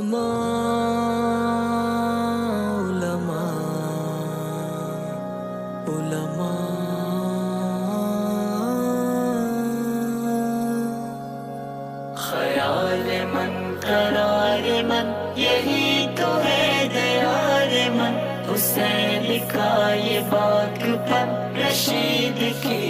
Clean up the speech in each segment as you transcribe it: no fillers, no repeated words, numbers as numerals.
خیال من قرار من یہی تو ہے دیار من، حسین کا یہ باغ پن رشید کی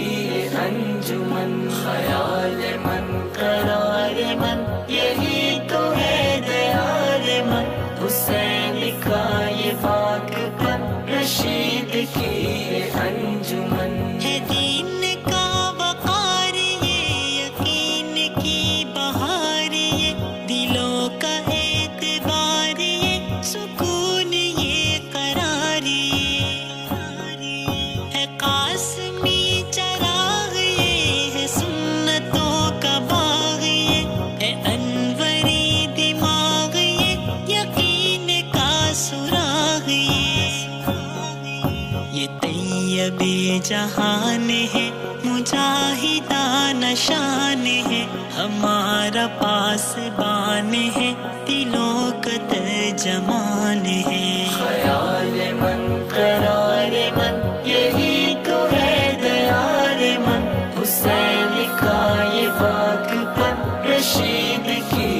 انجمن، خیال من قرار من یہی تو ہے دیار من، حسین کا یہ باغ پن رشید کی انجمن، ہے دین کا وقار یہ یقین کی بہار یہ دلوں کا اعتبار یہ سکون یہ قرار یہ ہے قاسمی چراغ یہ ہے سنتوں کا باغ یہ ہے انوری دماغ یہ یقین کا سراغ یہ طیب جہان ہے مجاہدانہ شان ہے ہمارا پاسبان ہے دلوں کا ترجمان ہے، خیال من قرار من یہی تو ہے دیار من، حسین کا یہ باغ پن رشید کی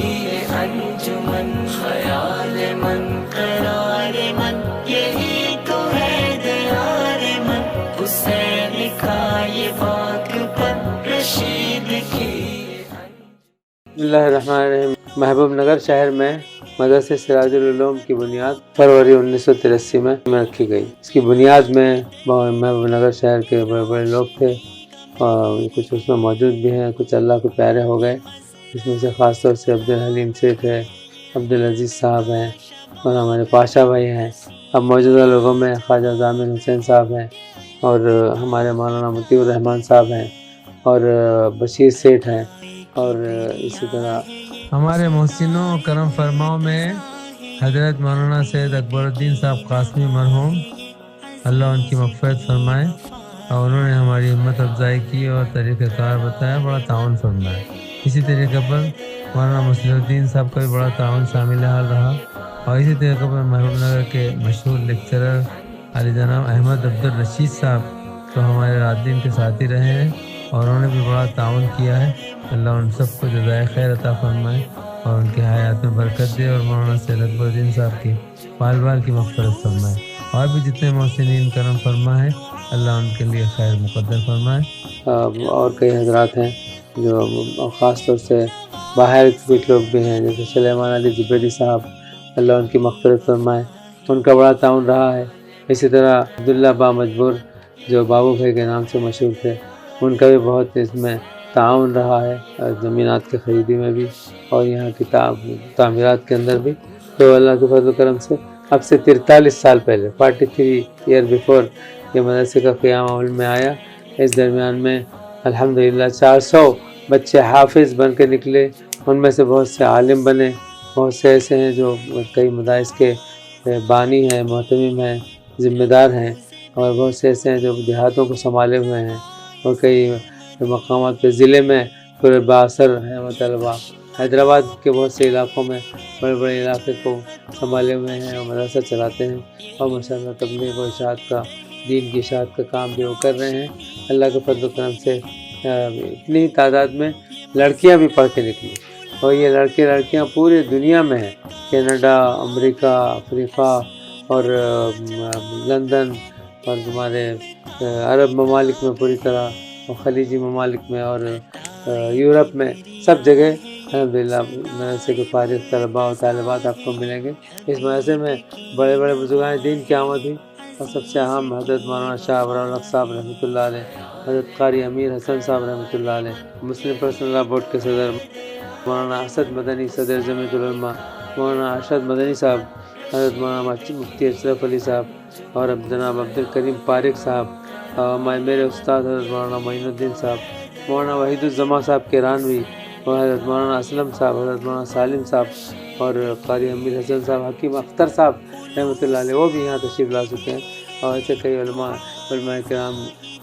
انجمن، خیال من قرار من یہی تو ہے دیار من، حسین کا یہ باغ پن رشید کی۔ بسم اللہ الرحمن الرحیم۔ محبوب نگر شہر میں مدرسہ سراج العلوم کی بنیاد فروری 1983 میں رکھی گئی۔ اس کی بنیاد میں محبوب نگر شہر کے بڑے بڑے لوگ تھے اور کچھ اس میں موجود بھی ہیں، کچھ اللہ کو پیارے ہو گئے، اس میں سے خاص طور سے عبدالحلیم سیٹھ ہے، عبدالعزیز صاحب ہیں اور ہمارے پاشا بھائی ہیں۔ اب موجودہ لوگوں میں خواجہ ضامن حسین صاحب ہیں اور ہمارے مولانا مطیع الرحمن صاحب ہیں اور بشیر سیٹھ ہیں، اور اسی طرح ہمارے محسنوں و کرم فرماؤں میں حضرت مولانا سید اکبر الدین صاحب قاسمی مرحوم، اللہ ان کی مغفرت فرمائے، اور انہوں نے ہماری ہمت افزائی کی اور طریقہ کار بتایا، بڑا تعاون فرمایا۔ اسی طریقے پر مولانا مسلم الدین صاحب کا بھی بڑا تعاون شامل حال رہا، اور اسی طریقے پر محبوب نگر کے مشہور لیکچرر علی جناب احمد عبدالرشید صاحب تو ہمارے رات دن کے ساتھی رہے ہیں اور انہوں نے بھی بڑا تعاون کیا ہے، اللہ ان سب کو جزائے خیر عطا فرمائے اور ان کی حیات میں برکت دے، اور مولانا سید اکبر الدین صاحب کی بال بال کی مغفرت فرمائے، اور بھی جتنے محسنین کرم فرما ہے اللہ ان کے لیے خیر مقدر فرمائے۔ اور کئی حضرات ہیں جو خاص طور سے باہر کے کچھ لوگ بھی ہیں، جیسے سلیمان علی زبیری صاحب، اللہ ان کی مغفرت فرمائے، ان کا بڑا تعاون رہا ہے۔ اسی طرح عبداللہ با مجبور جو بابو بھائی کے نام سے مشہور تھے، ان کا بھی بہت اس میں تعاون رہا ہے، زمینات کی خریدی میں بھی اور یہاں کی تعمیرات کے اندر بھی۔ تو اللہ کے فضل و کرم سے اب سے 43 سال پہلے 43 ایئر بیفور یہ مدرسے کا قیام عمل میں آیا۔ اس درمیان میں الحمدللہ 400 بچے حافظ بن کے نکلے، ان میں سے بہت سے عالم بنے، بہت سے ایسے ہیں جو کئی مدارس کے بانی ہیں، محتمم ہیں، ذمہ دار ہیں، اور بہت سے ایسے ہیں جو دیہاتوں کو سنبھالے ہوئے ہیں، اور کئی مقامات پہ ضلع میں پورے باثر ہیں طلبا، حیدرآباد کے بہت سے علاقوں میں بڑے بڑے علاقے کو سنبھالے ہوئے ہیں اور مدرسہ چلاتے ہیں، اور ماشاءاللہ تبلیغ و اشاعت کا، دین کی اشاعت کا کام بھی وہ کر رہے ہیں۔ اللہ کے فضل و کرم سے اتنی تعداد میں لڑکیاں بھی پڑھ کے نکلی، اور یہ لڑکیاں پوری دنیا میں ہیں، کینیڈا، امریکہ، افریقہ اور لندن اور ہمارے عرب ممالک میں پوری طرح، اور خلیجی ممالک میں اور یورپ میں، سب جگہ الحمدللہ مدرسے کے فارغ طلباء و طالبات آپ کو ملیں گے۔ اس مدرسے میں بڑے بڑے بزرگان دین کی آمد ہوئی، اور سب سے اہم حضرت مولانا شاہ ابرالحق صاحب رحمۃ اللہ علیہ، حضرت قاری امیر حسن صاحب رحمۃ اللہ علیہ، مسلم پرسنل لا بورڈ کے صدر مولانا اسد مدنی، صدر جمعیت العلماء مولانا ارشد مدنی صاحب، حضرت مولانا مفتی اشرف علی صاحب، اور جناب عبدالکریم پارق صاحب، میرے استاد حضرت مولانا معین الدین صاحب، مولانا وحید الزماں صاحب کے رانوی، اور حضرت مولانا اسلم صاحب، حضرت مولانا سالم صاحب، اور قاری امیر حسن صاحب، حکیم اختر صاحب رحمۃ اللہ علیہ، وہ بھی یہاں تشریف لا چکے ہیں، اور ایسے کئی علماء کرام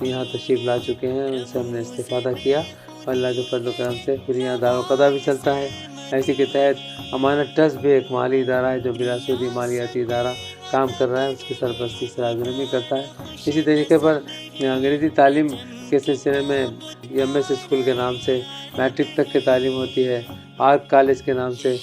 یہاں تشریف لا چکے ہیں، ان سے ہم نے استفادہ کیا، اور اللہ کے فضل و کرم سے پھر یہاں دار القضا بھی چلتا ہے، اسی کے تحت امانت ٹرسٹ بھی ایک مالی ادارہ ہے جو بلا سودی مالیاتی ادارہ کام کر رہا ہے، اس کی سرپرستی سراج العلوم کرتا ہے۔ اسی طریقے پر انگریزی تعلیم کے سلسلے میں ایم ایس اسکول کے نام سے میٹرک تک کی تعلیم ہوتی ہے، آرٹ کالج کے نام سے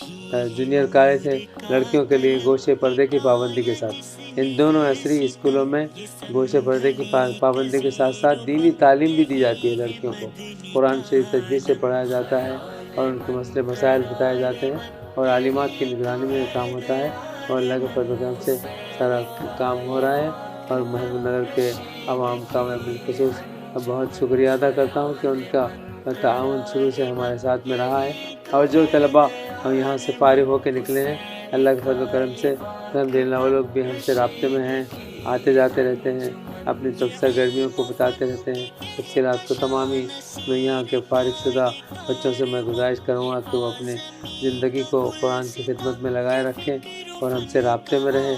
جونیئر کالج ہے لڑکیوں کے لیے گوشے پردے کی پابندی کے ساتھ۔ ان دونوں عصری اسکولوں میں گوشے پردے کی پابندی کے ساتھ ساتھ دینی تعلیم بھی دی جاتی ہے لڑکیوں کو، قرآن شریف تجوید سے پڑھایا جاتا ہے اور ان کے مسئلے مسائل بتائے جاتے ہیں اور عالمات کی نگرانی میں کام ہوتا ہے، اور اللہ کے فضل و کرم سے سارا کام ہو رہا ہے۔ اور محبوب نگر کے عوام کا میں بالخصوص بہت شکریہ ادا کرتا ہوں کہ ان کا تعاون شروع سے ہمارے ساتھ میں رہا ہے، اور جو طلباء ہم یہاں سے فارغ ہو کے نکلے ہیں اللہ کے فضل و کرم سے الحمدللہ وہ لوگ بھی ہم سے رابطے میں ہیں، آتے جاتے رہتے ہیں، اپنی سرگرمیوں کو بتاتے رہتے ہیں، تفصیلات کو تمام ہی میں یہاں کے فارغ شدہ بچوں سے میں گزارش کروں گا کہ وہ اپنے زندگی کو قرآن کی خدمت میں لگائے رکھیں اور ہم سے رابطے میں رہیں،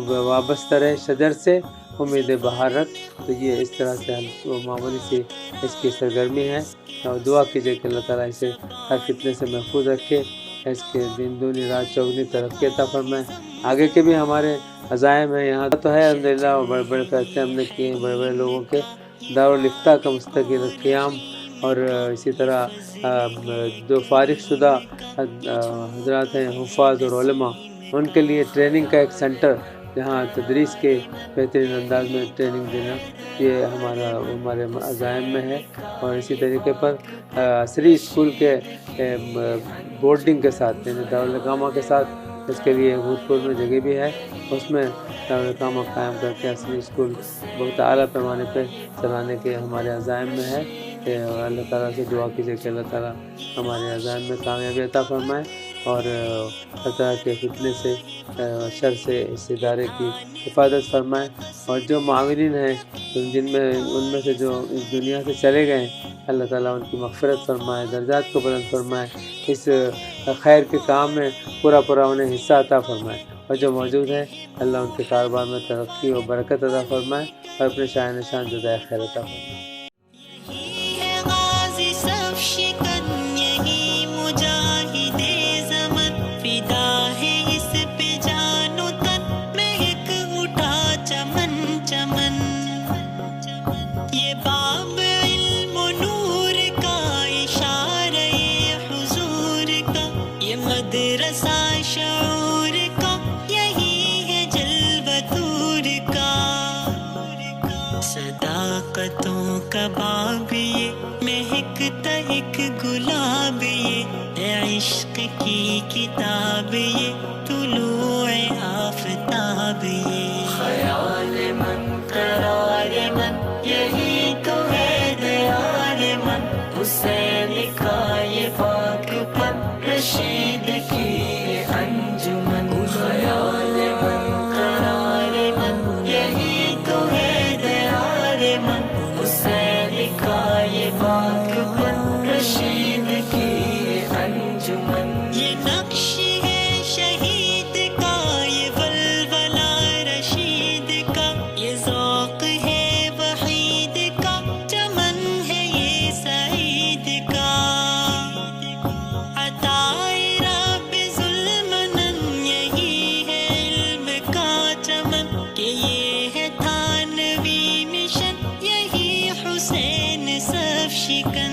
وابستہ رہے شجر سے امید بہار رکھ۔ تو یہ اس طرح سے ہم معمولی سی اس کی سرگرمی ہے، اور دعا کیجیے کہ اللہ تعالیٰ اسے ہر فتنے سے محفوظ رکھے، اس کے دن دونی رات چوگنی ترقی عطا فرمائے۔ آگے کے بھی ہمارے عزائم ہیں، یہاں تو ہے الحمدللہ، اور بڑے بڑے فیصلے ہم نے کیے ہیں بڑے بڑے لوگوں کے، دارالفتہ کا مستقل قیام، اور اسی طرح جو فارغ شدہ حضرات ہیں حفاظ اور علماء، ان کے لیے ٹریننگ کا ایک سینٹر جہاں تدریس کے بہترین انداز میں ٹریننگ دینا، یہ ہمارے عزائم میں ہے۔ اور اسی طریقے پر عصری اسکول کے بورڈنگ کے ساتھ یعنی دارالاقامہ کے ساتھ اس کے لیے بھوتپور میں جگہ بھی ہے، اس میں دارالاقامہ قائم کر کے عصری اسکول بہت اعلیٰ پیمانے پہ چلانے کے ہمارے عزائم میں ہے۔ کہ اللہ تعالیٰ سے دعا کیجیے کہ اللہ تعالیٰ ہمارے عزائم میں کامیابی عطا فرمائے، اور ہر طرح کے فتنے سے شر سے اس ادارے کی حفاظت فرمائے، اور جو معاونین ہیں ان میں سے جو اس دنیا سے چلے گئے ہیں اللہ تعالیٰ ان کی مغفرت فرمائے، درجات کو بلند فرمائے، اس خیر کے کام میں پورا انہیں حصہ عطا فرمائے، اور جو موجود ہیں اللہ ان کے کاروبار میں ترقی و برکت عطا فرمائے، اور اپنے شاہ نشان جزائے خیر عطا فرمائے۔ صداقتوں کا باب یہ مہکتا ایک گلاب، یہ عشق کی کتاب، یہ طلوع آفتاب، یہ خیال من قرار من، یہی تو ہے دیار من، حسین کا یہ پاک پن، رشید کی انجمن، خیال من قرار من، یہی تو ہے دیار من، حسین کا یہ پاک پن، رشید کی انجمن، یہ نقش ہے شہید کا، یہ ولولہ رشید کا، یہ ذوق ہے وحید کا، چمن ہے یہ سعید کا، عطائے رب ذوالمنن، یہی ہے علم کا چمن، کہ یہ ہے تھانوی مشن، یہی حسین صف شکن،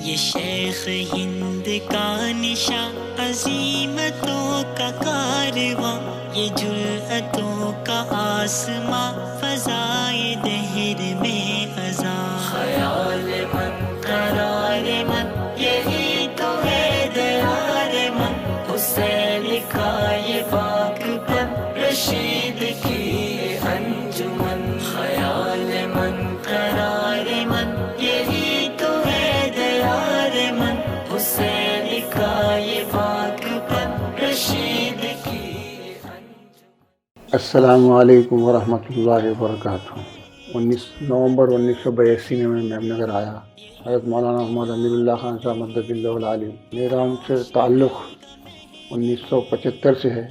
یہ شیخ ہند کا نشاں، عظیمتوں کا کارواں، یہ جرأتوں کا آسماں، فضائے دہر میں خزاں، خیال من قرار من، یہی تو ہے دیار من، حسین کا یہ پاک پن، رشید کی انجمن، خیال من قرار من، یہی تو ہے دیار من، حسین کا یہ پاک پن، رشید کی انجمن۔ السلام علیکم ورحمۃ اللہ وبرکاتہ۔ 19 نومبر 1982 میں محبوب نگر آیا۔ حضرت مولانا محمد امیر اللہ خان صاحب مدد اللہ العالی، میرا ان سے تعلق 1975 سے ہے،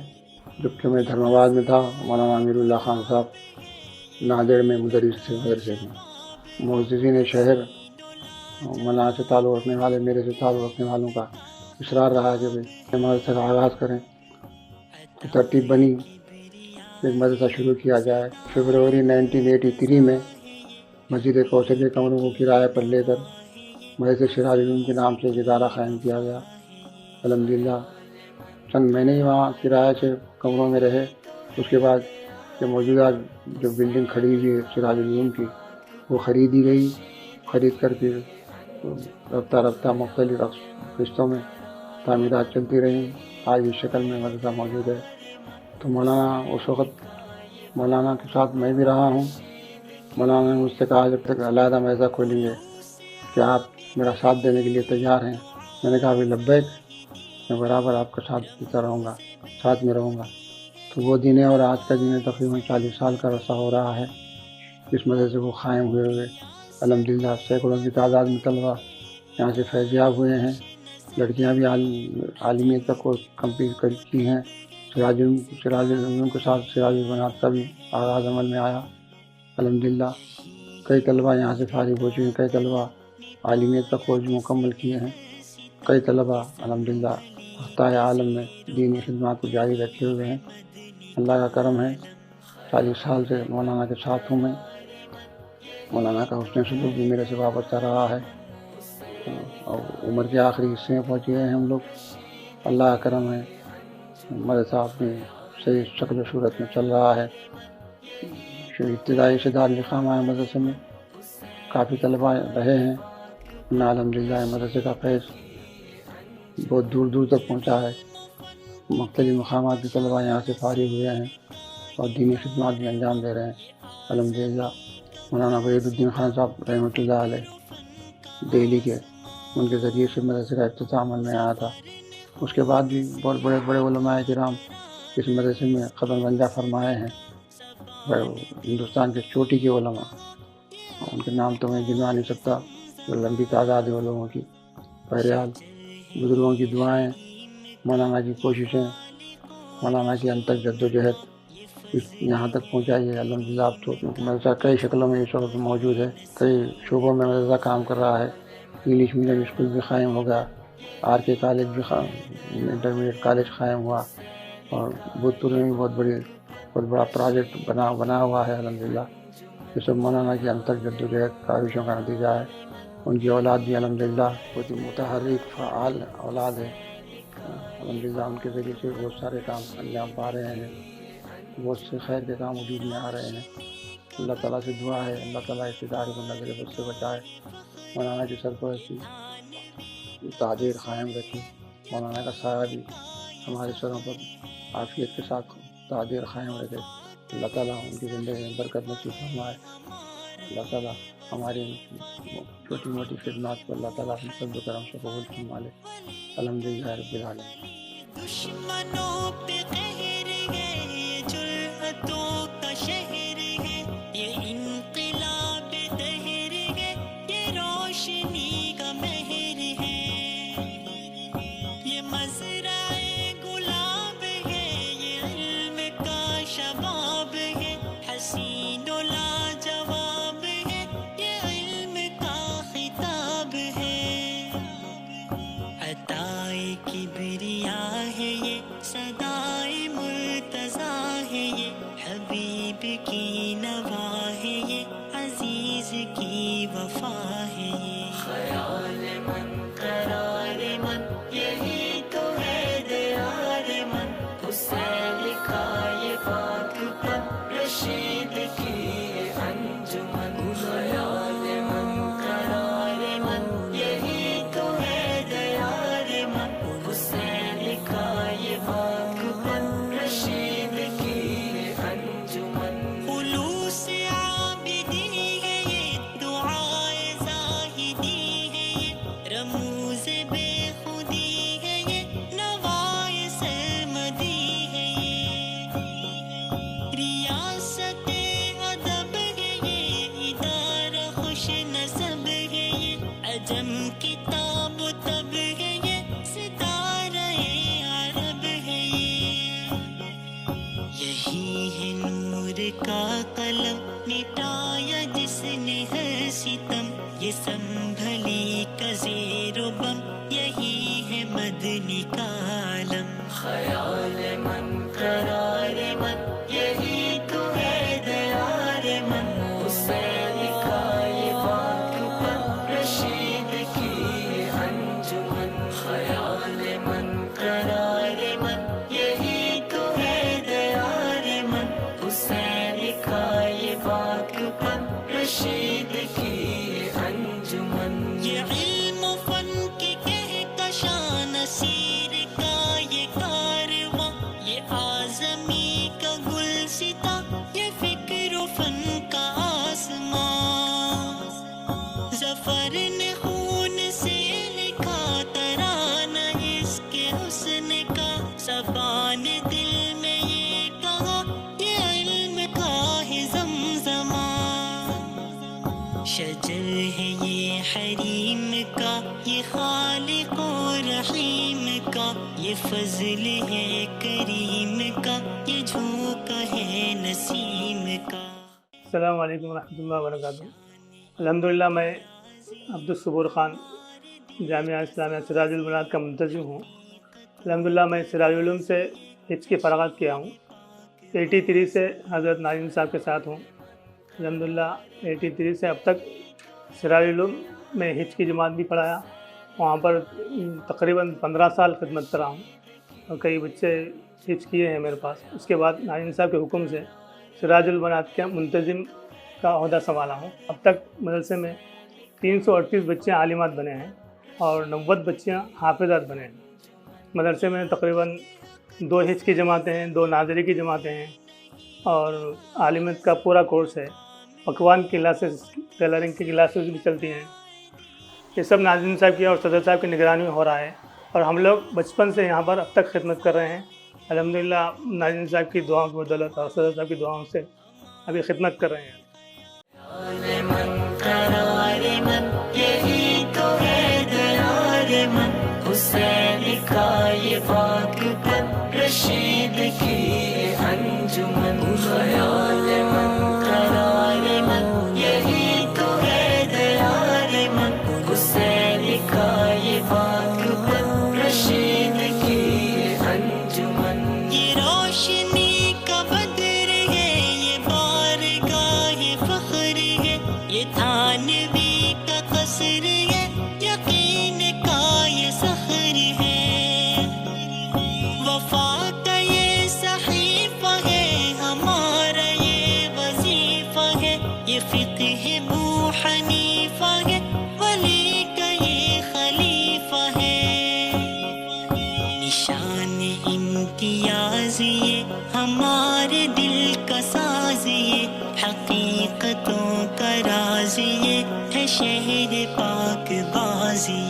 جبکہ میں دھرم آباد میں تھا، مولانا امیر اللہ خان صاحب نادر میں مدرس تھے مدرسے میں۔ معززین شہر، مولانا سے تعلق رکھنے والے، میرے سے تعلق رکھنے والوں کا اصرار رہا کہ بھائی مدرسہ کا آغاز کریں، تو ترتیب بنی ایک مدرسہ شروع کیا جائے۔ فروری 1983 میں مسجد کوثر کے کمروں کو کرایہ پر لے کر مدرسہ سراج العلوم کے نام سے ایک ادارہ قائم کیا گیا۔ الحمدللہ چند مہینے ہی وہاں کرایہ سے کمروں میں رہے، اس کے بعد جو موجودہ جو بلڈنگ کھڑی ہوئی ہے سراج العلوم کی، وہ خریدی گئی، خرید کر پھر رفتہ رفتہ مختلف قسطوں میں تعمیرات چلتی رہیں، آج اس شکل میں مدرسہ موجود ہے۔ تو مولانا اس وقت مولانا کے ساتھ میں بھی رہا ہوں، مولانا نے مجھ سے کہا جب تک علیحدہ مدرسہ کھولیں گے کہ آپ میرا ساتھ دینے کے لیے تیار ہیں؟ میں نے کہا بھی لبیک، میں برابر آپ کا ساتھ دیتا رہوں گا، ساتھ میں رہوں گا۔ تو وہ دن اور آج کا دن تقریباً 40 سال کا عرصہ ہو رہا ہے اس مدرسے کو قائم ہوئے الحمدللہ سینکڑوں کی تعداد میں طلبہ یہاں سے فیضیاب ہوئے ہیں، لڑکیاں بھی عالمیت تک کو کمپلیٹ کی ہیں۔ سراج العلوم کے ساتھ سراج البنات کا بھی آغاز عمل میں آیا الحمدللہ۔ کئی طلبہ یہاں سے فارغ ہو چکے ہیں، کئی طلبہ عالمیت تک کورس مکمل کیے ہیں، کئی طلبہ الحمدللہ خطۂ عالم میں دینی خدمات کو جاری رکھے ہوئے ہیں۔ اللہ کا کرم ہے، 40 سال سے مولانا کے ساتھ ہوں میں، مولانا کا حسن سلوک بھی میرے سے وابستہ رہا ہے، اور عمر کے آخری حصے میں پہنچ گئے ہیں ہم لوگ۔ اللہ کا کرم ہے، مدرسہ اپنی صحیح شکل و صورت میں چل رہا ہے۔ ابتدائی سے دارالقامہ ہے مدرسے میں، کافی طلبہ رہے ہیں، الحمدللہ مدرسے کا فیض بہت دور دور تک پہنچا ہے، مختلف مقامات کے طلبہ یہاں سے فارغ ہوئے ہیں اور دینی خدمات بھی انجام دے رہے ہیں الحمدللہ۔ مولانا وحید الدین خان صاحب رحمۃ اللہ علیہ دہلی کے، ان کے ذریعے سے مدرسے کا افتتاح عمل میں آیا تھا۔ اس کے بعد بھی بہت بڑے بڑے علماء کرام اس مدرسے میں قدم رنجہ فرمائے ہیں، ہندوستان کے چوٹی کے علماء، ان کے نام تو میں گنوا نہیں سکتا، وہ لمبی تعداد ہے علماء کی۔ بہرحال بزرگوں کی دعائیں، مولانا کی کوششیں، مولانا کی انتک جد و جہد یہاں تک پہنچائی ہے الحمدللہ۔ اب تو مدرسہ کئی شکلوں میں اس وقت موجود ہے، کئی شعبوں میں مدرسہ کام کر رہا ہے۔ انگلش میڈیم اسکول بھی قائم ہو گیا، آر کے کالج بھی انٹرمیڈیٹ کالج قائم ہوا، اور بھوجپور میں بھی بہت بڑا پروجیکٹ بنا ہوا ہے الحمدللہ۔ یہ سب مولانا کی انتک جد و جہد کاوشوں کا نتیجہ ہے۔ ان کی اولاد بھی الحمدللہ بہت ہی متحرک فعال اولاد ہے الحمدللہ، ان کے ذریعے سے بہت سارے کام انجام پا رہے ہیں، بہت سے خیر کے کام وجود میں آ رہے ہیں۔ اللہ تعالیٰ سے دعا ہے اللہ تعالیٰ اس ادارے کو نظر بد سے بچائے، مولانا کی سرپرستی تعدیر قائم رکھے، مولانا کا سایہ بھی ہمارے سروں پر عافیت کے ساتھ تعدیر قائم رکھے۔ اللہ تعالیٰ ان کی زندگی میں برکت نصیب فرمائے، اللہ تعالیٰ ہماری چھوٹی موٹی خدمات کو اللہ تعالیٰ اپنے فضل و کرم سے قبول فرما لے۔ الحمدللہ رب العالمین۔ دشمنوں پہ قہر ہے، یہ جرأتوں کا شہر ہے، یہ انقلاب دہر ہے، یہ روشنی کا مہر ہے، یہ مزرعہ گلاب ہے، یہ علم کا شباب ہے، حسین و لاجواب ہے، یہ علم کا خطاب ہے، عطائے کبریا ہے، یہ صدائے مرتضیٰ ہے، یہ حبیب کی نوا ہے، یہ عزیز کی وفا ہے، یہ خیال من قرار من، یہی تو ہے دیار من، حسین لکھا یہ پاک پن، رشید کی یہ انجمن، خیال من قرار من، یہی تو ہے دیار من، حسین لکھا یہ پاک پن، رشید کی یہ انجمن، خلوص عابدی ہے یہ، دعائے زاہدی ہے یہ، رموز بے خودی ہے یہ، نوائے سرمدی ہے یہ، ریاست ادب ہے یہ، ادارہ خوش نسب ہے یہ، عجم کتاب و تب ہے یہ، ستارہ عرب ہے یہ، یہی ہے نور کا قلم، مٹایا جس نے ہر ستم، یہ سنبھلی کا زیر و بم، یہی ہے مدنی خیال من قرار من یہی تو ہے دیار من حسین کا یہ واقعہ رشید کی انجمن خیال من قرار من یہی تو ہے دیار من حسین کا یہ واقعہ رشید کی انجمن یہ علم و فن کی کہکشاں نصیر کا یہ کارواں یہ اعظمی کا گلستاں یہ فکر و فن کا آسمان ظفر نے خون سے لکھا ترانہ اس کے حسن کا صفا نے دل میں یہ کہا یہ علم کا ہے زمزمہ شجر ہے یہ حریم کا یہ خالق و رحیم کا یہ فضل ہے کریم کا یہ جھونکا ہے نسیم کا. السلام علیکم ورحمۃ اللہ وبرکاتہ. الحمدللہ میں عبدالصبور خان جامعہ اسلامیہ سراج البنات کا منتظم ہوں. الحمدللہ میں سراج العلوم سے حفظ کی فراغت کیا ہوں. 83 سے حضرت ناظرین صاحب کے ساتھ ہوں. الحمدللہ 83 سے اب تک سراج العلوم میں حفظ کی جماعت بھی پڑھایا. وہاں پر تقریباً 15 سال خدمت کرا ہوں اور کئی بچے حفظ کیے ہیں میرے پاس. اس کے بعد ناظرین صاحب کے حکم سے سراج البنات کے منتظم کا عہدہ سنبھالا ہوں. اب تک مدرسے میں 338 بچے عالمات بنے ہیں اور 90 بچیاں حافظات بنے ہیں. مدرسے میں تقریباً 2 حفظ کی جماعتیں ہیں, 2 ناظری کی جماعتیں ہیں اور عالمیت کا پورا کورس ہے. پکوان کی کلاسز, ٹیلرنگ کی کلاسز بھی چلتی ہیں. یہ سب ناظرین صاحب کی اور صدر صاحب کی نگرانی میں ہو رہا ہے اور ہم لوگ بچپن سے یہاں پر اب تک خدمت کر رہے ہیں. الحمدللہ ناظرین صاحب کی دعاؤں کی بدولت اور صدر صاحب کی دعاؤں سے ابھی خدمت کر رہے ہیں. خیال من قرار من یہی تو ہے دیار من حسین کا یہ واقعہ رشید کی انجمن خیال من قرار من یہی تو ہے دیار من حسین کا یہ واقعہ رشید کی انجمن یہ روشنی کا بدر ہے یہ بارگاہ فخر ہے یہ تھانوی کا قصر ہے یقین کا یہ سحر ہے وفا کا یہ صحیفہ ہے ہمارا یہ وظیفہ ہے یہ فقہ ابو حنیفہ ہے ولی کا یہ خلیفہ ہے نشان امتیاز یہ ہمارے دل کا ساز یہ حقیقتوں کا راز یہ ہے شہر پاک بازی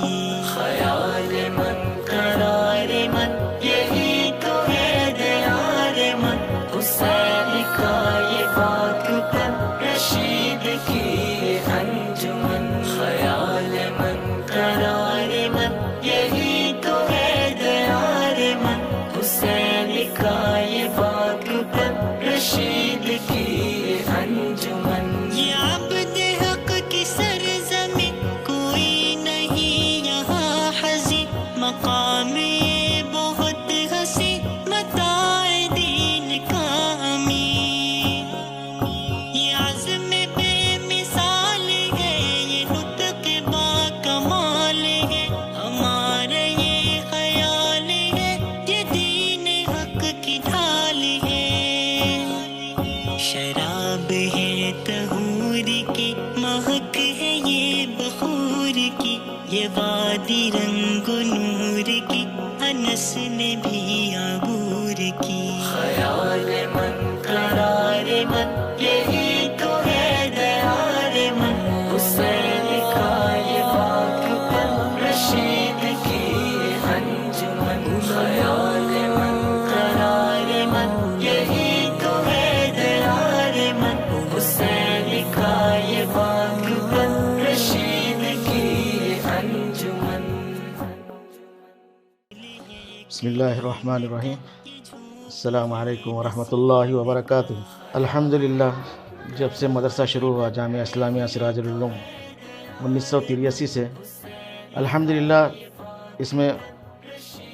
خیال من قرار من یہی تو ہے دیار من حسین کا یہ واقعہ رشید کی انجمن خیال من قرار من یہی تو ہے دیار من حسین کا یہ واقعہ رشید کی انجمن یہ عبد حق کی سرزمین کوئی نہیں یہاں حزین مقام یہ بہت حسین متاع دین کا امین یہ عزم بے مثال ہے یہ نطق با کمال ہے ہمارا یہ خیال ہے یہ دین حق کی ڈھال ہے شراب ہے طہور کی مہک ہے یہ بخور کی یہ وادی رنگ و نور کی انس نے بھی عبور کی خیال من قرار من یہی تو ہے دیار من حسین کا یہ واقعہ رشید کی انجمن خیال من قرار من یہی تو ہے دیار من حسین کا یہ واقعہ رشید کی انجمن. بسم اللہ الرحمن الرحیم. السلام علیکم ورحمۃ اللہ وبرکاتہ. الحمدللہ جب سے مدرسہ شروع ہوا جامعہ اسلامیہ سراج العلوم 1983 سے الحمدللہ اس میں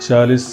40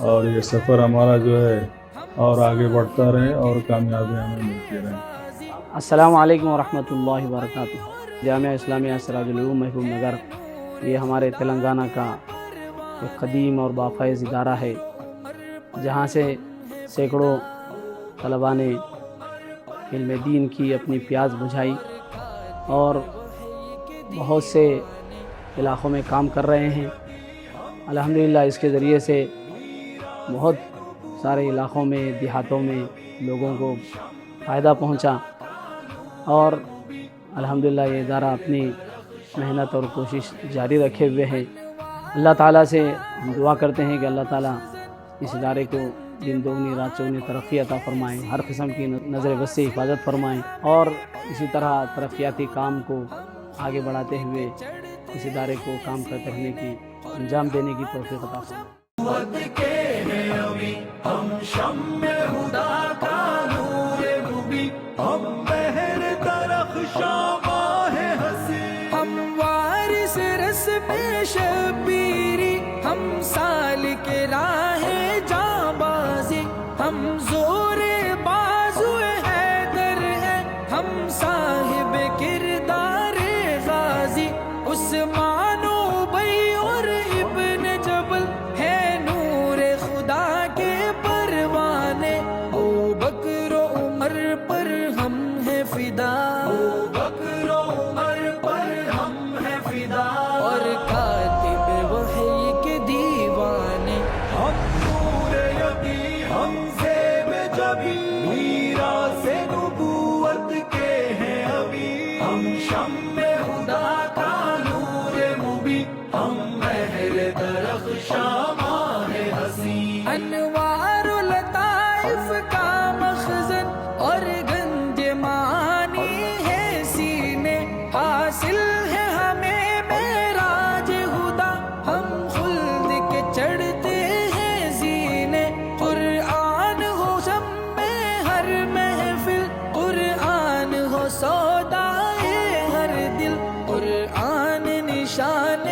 اور یہ سفر ہمارا جو ہے اور آگے بڑھتا رہے اور کامیابیاں ہمیں ملتی رہیں۔ السلام علیکم ورحمۃ اللہ وبرکاتہ۔ جامعہ اسلامیہ سراج العلوم محبوب نگر یہ ہمارے تلنگانہ کا ایک قدیم اور بافیض ادارہ ہے، جہاں سے سینکڑوں طلباء نے علم دین کی اپنی پیاس بجھائی اور بہت سے علاقوں میں کام کر رہے ہیں۔ الحمدللہ اس کے ذریعے سے بہت سارے علاقوں میں، دیہاتوں میں لوگوں کو فائدہ پہنچا، اور الحمدللہ یہ ادارہ اپنی محنت اور کوشش جاری رکھے ہوئے ہے۔ اللہ تعالیٰ سے ہم دعا کرتے ہیں کہ اللہ تعالیٰ اس ادارے کو دن دوگنی رات چوگنی ترقی عطا فرمائیں، ہر قسم کی نظر بد سے حفاظت فرمائیں، اور اسی طرح ترقیاتی کام کو آگے بڑھاتے ہوئے اس ادارے کو کام کرتے رہنے کی انجام دینے کی توفیق عطا فرمائیں۔ ہم شمع خدا کا نور مبین، ہم بہر درخشاں ماہ ہنسی، ہم وارث رسم شبیری، ہم سالک راہ جانبازی، ہم زور بازو حیدر ہیں، ہم صاحب کردار غازی، عثمان ابی اور ابن جبل ہے نور خدا کے پروانے، ابوبکر و عمر پر ہم ہیں فدا، ابوبکر و عمر پر ہم ہیں فدا، اور کاتب وحی کے دیوانے، ہم نور یقین، ہم زیب جبی، میراث نبوت کے ہیں ابھی، ہم شمع خدا کا نور مبین، ہم مہر درخشاں ماہ حسین، انوار و لطائف کا مخزن اور گنج معانی ہے سینے، حاصل ہے ہمیں معراج ہدا، ہم خلد کے چڑھتے ہیں زینے، قرآن ہو شمع ہر محفل، قرآن ہو سودائے ہر دل، قرآن نشان